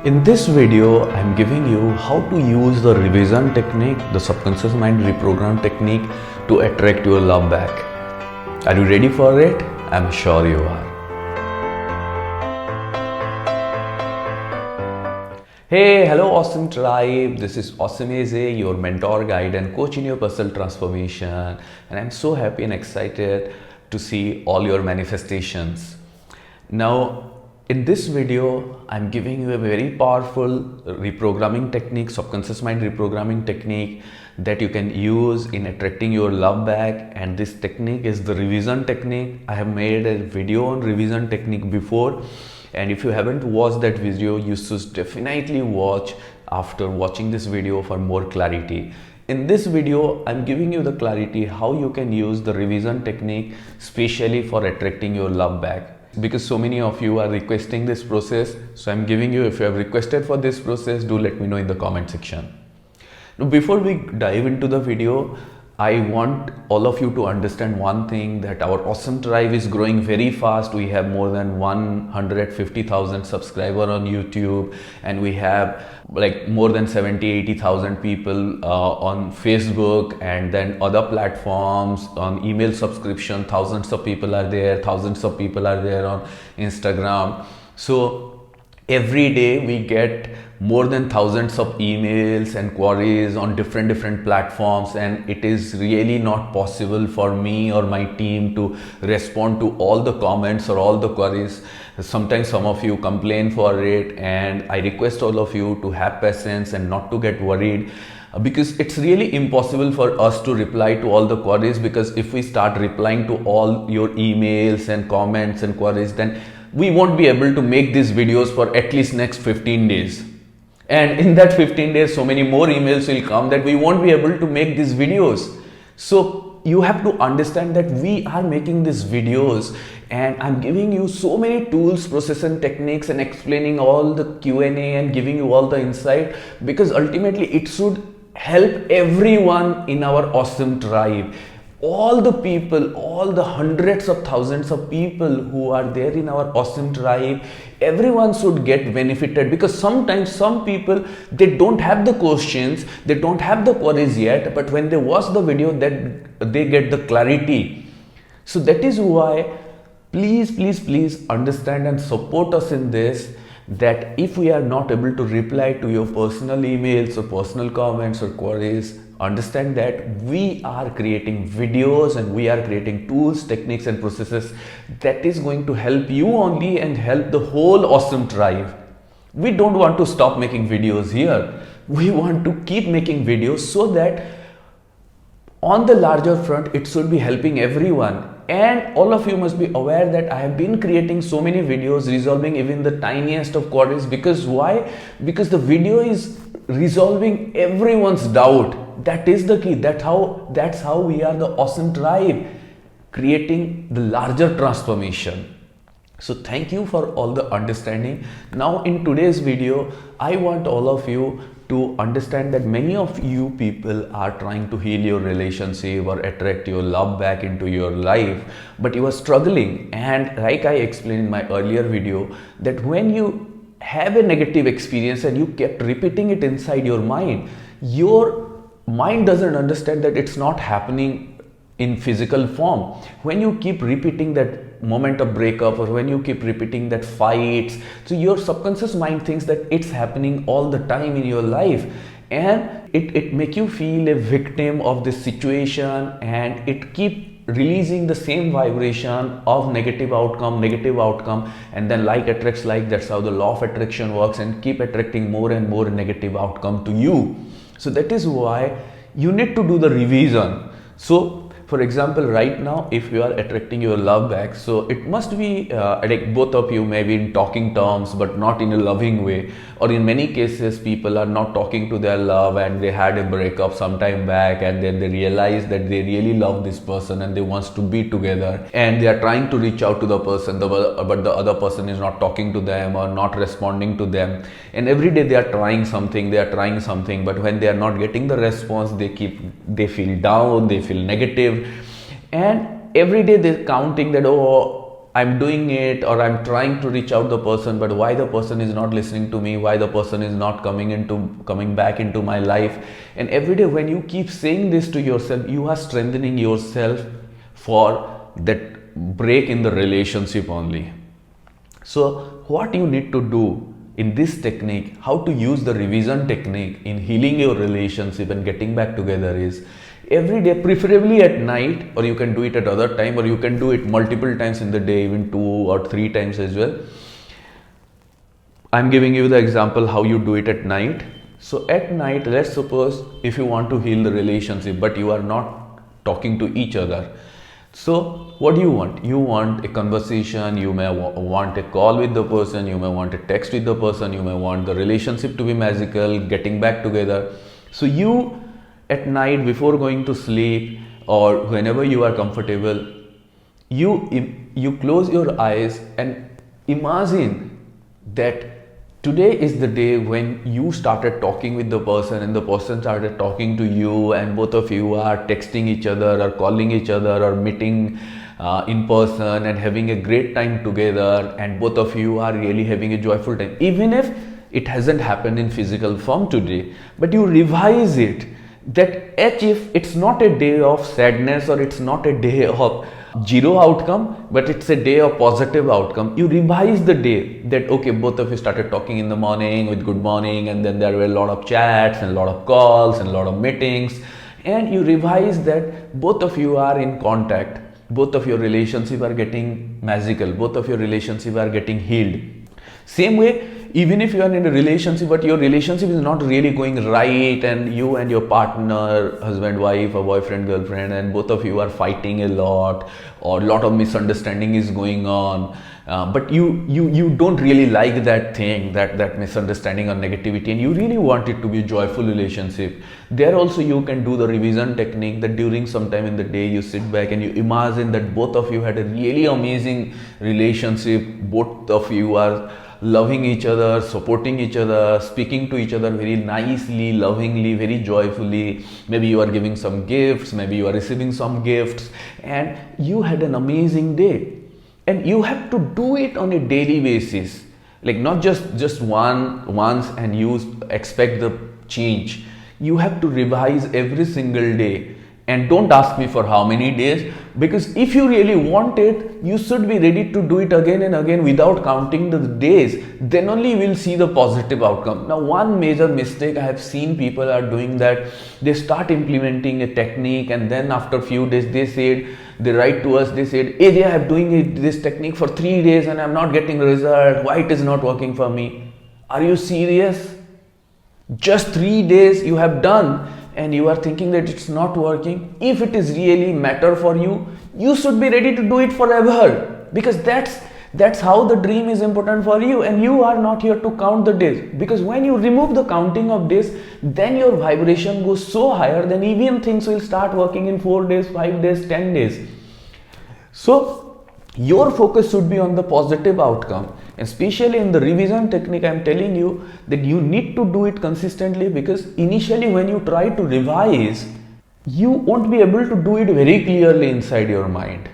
In this video, I'm giving you how to use the revision technique, the subconscious mind reprogram technique to attract your love back. Are you ready for it? I'm sure you are. Hey, hello awesome tribe. This is Awesome Eze, your mentor, guide and coach in your personal transformation. And I'm so happy and excited to see all your manifestations. Now, in this video, I'm giving you a very powerful reprogramming technique, subconscious mind reprogramming technique that you can use in attracting your love back. And this technique is the revision technique. I have made a video on revision technique before. And if you haven't watched that video, you should definitely watch after watching this video for more clarity. In this video, I'm giving you the clarity how you can use the revision technique, especially for attracting your love back. Because so many of you are requesting this process, so I'm giving you, if you have requested for this process, do let me know in the comment section. Now, before we dive into the video, I want all of you to understand one thing, that our awesome tribe is growing very fast. We have more than 150,000 subscribers on YouTube, and we have like more than 70,000-80,000 people on Facebook, and then other platforms on email subscription. Thousands of people are there, thousands of people are there on Instagram. So every day we get more than thousands of emails and queries on different platforms, and it is really not possible for me or my team to respond to all the comments or all the queries. Sometimes some of you complain for it, and I request all of you to have patience and not to get worried, because it's really impossible for us to reply to all the queries. Because if we start replying to all your emails and comments and queries, then we won't be able to make these videos for at least next 15 days. And in that 15 days, so many more emails will come that we won't be able to make these videos. So you have to understand that we are making these videos, and I'm giving you so many tools, process and techniques, and explaining all the Q&A and giving you all the insight, because ultimately it should help everyone in our awesome tribe. All the people, all the hundreds of thousands of people who are there in our awesome tribe, everyone should get benefited. Because sometimes some people, they don't have the questions, they don't have the queries yet, but when they watch the video, that they get the clarity. So that is why please understand and support us in this, that if we are not able to reply to your personal emails or personal comments or queries, understand that we are creating videos and we are creating tools, techniques and processes that is going to help you only and help the whole awesome tribe. We don't want to stop making videos here. We want to keep making videos so that on the larger front, it should be helping everyone. And all of you must be aware that I have been creating so many videos resolving even the tiniest of queries. Because why? Because the video is resolving everyone's doubt. That is the key. That's how we are the awesome tribe, creating the larger transformation. So thank you for all the understanding. Now in today's video, I want all of you to understand that many of you people are trying to heal your relationship or attract your love back into your life, but you are struggling. And like I explained in my earlier video, that when you have a negative experience and you kept repeating it inside your mind doesn't understand that it's not happening in physical form. When you keep repeating that moment of breakup, or when you keep repeating that fights, so your subconscious mind thinks that it's happening all the time in your life, and it make you feel a victim of this situation, and it keep releasing the same vibration of negative outcome, and then like attracts like. That's how the law of attraction works, and keep attracting more and more negative outcome to you. So that is why you need to do the revision. So for example, right now, if you are attracting your love back, so it must be like both of you may be in talking terms, but not in a loving way. Or in many cases, people are not talking to their love, and they had a breakup some time back, and then they realize that they really love this person and they wants to be together, and they are trying to reach out to the person, but the other person is not talking to them or not responding to them. And every day they are trying something, but when they are not getting the response, they feel down, they feel negative. And every day they're counting that, oh, I'm doing it, or I'm trying to reach out the person, but why the person is not listening to me, why the person is not coming back into my life. And every day when you keep saying this to yourself, you are strengthening yourself for that break in the relationship only. So what you need to do in this technique, how to use the revision technique in healing your relationship and getting back together, is every day, preferably at night, or you can do it at other time, or you can do it multiple times in the day, even 2 or 3 times as well. I'm giving you the example how you do it at night. So at night, let's suppose if you want to heal the relationship, but you are not talking to each other. So what do you want? You want a conversation, you may want a call with the person, you may want a text with the person, you may want the relationship to be magical, getting back together. So you, at night before going to sleep, or whenever you are comfortable, you close your eyes and imagine that today is the day when you started talking with the person and the person started talking to you, and both of you are texting each other or calling each other or meeting in person and having a great time together, and both of you are really having a joyful time. Even if it hasn't happened in physical form today, but you revise it, that if it's not a day of sadness, or it's not a day of zero outcome, but it's a day of positive outcome. You revise the day that, okay, both of you started talking in the morning with good morning, and then there were a lot of chats and a lot of calls and a lot of meetings, and you revise that both of you are in contact, both of your relationship are getting magical, both of your relationship are getting healed. Same way, even if you are in a relationship but your relationship is not really going right, and you and your partner, husband, wife, or boyfriend, girlfriend, and both of you are fighting a lot, or a lot of misunderstanding is going on, but you don't really like that thing, that misunderstanding or negativity, and you really want it to be a joyful relationship. There also you can do the revision technique, that during some time in the day you sit back and you imagine that both of you had a really amazing relationship, both of you are loving each other, supporting each other, speaking to each other very nicely, lovingly, very joyfully. Maybe you are giving some gifts, maybe you are receiving some gifts, and you had an amazing day. And you have to do it on a daily basis, like not just once and you expect the change. You have to revise every single day. And don't ask me for how many days, because if you really want it, you should be ready to do it again and again without counting the days. Then only you will see the positive outcome. Now, one major mistake I have seen people are doing, that they start implementing a technique, and then after a few days they write to us, they said, hey, I am doing this technique for 3 days and I am not getting result. Why it is not working for me? Are you serious? Just 3 days you have done, and you are thinking that it's not working. If it is really matter for you, you should be ready to do it forever, because that's how the dream is important for you, and you are not here to count the days. Because when you remove the counting of days, then your vibration goes so higher, then even things will start working in 4 days, 5 days, 10 days. So your focus should be on the positive outcome. Especially in the revision technique, I am telling you that you need to do it consistently, because initially when you try to revise, you won't be able to do it very clearly inside your mind.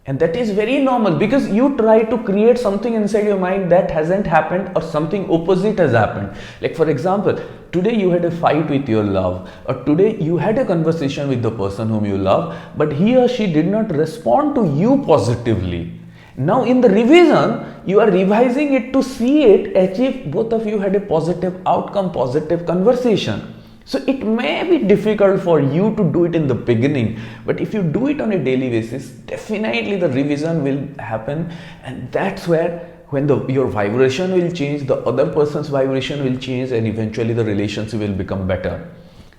And that is very normal, because you try to create something inside your mind that hasn't happened, or something opposite has happened. Like for example, today you had a fight with your love, or today you had a conversation with the person whom you love, but he or she did not respond to you positively. Now in the revision, you are revising it to see it as if both of you had a positive outcome, positive conversation. So it may be difficult for you to do it in the beginning, but if you do it on a daily basis, definitely the revision will happen, and that's where when your vibration will change, the other person's vibration will change, and eventually the relationship will become better.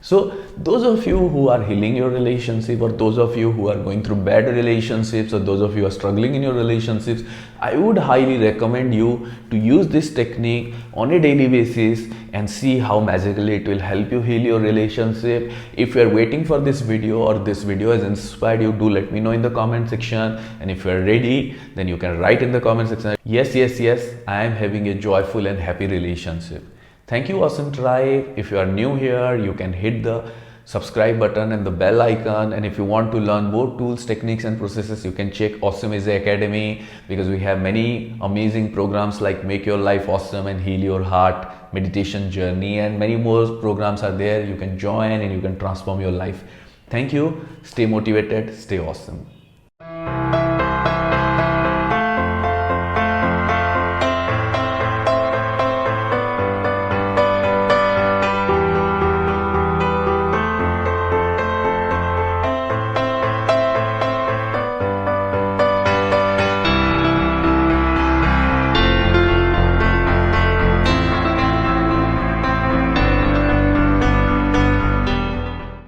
So those of you who are healing your relationship, or those of you who are going through bad relationships, or those of you who are struggling in your relationships, I would highly recommend you to use this technique on a daily basis and see how magically it will help you heal your relationship. If you are waiting for this video, or this video has inspired you, do let me know in the comment section. And if you are ready, then you can write in the comment section, yes, I am having a joyful and happy relationship. Thank you, awesome tribe. If you are new here, you can hit the subscribe button and the bell icon. And if you want to learn more tools, techniques and processes, you can check Awesome Is Academy, because we have many amazing programs like Make Your Life Awesome and Heal Your Heart, Meditation Journey, and many more programs are there. You can join and you can transform your life. Thank you. Stay motivated, stay awesome.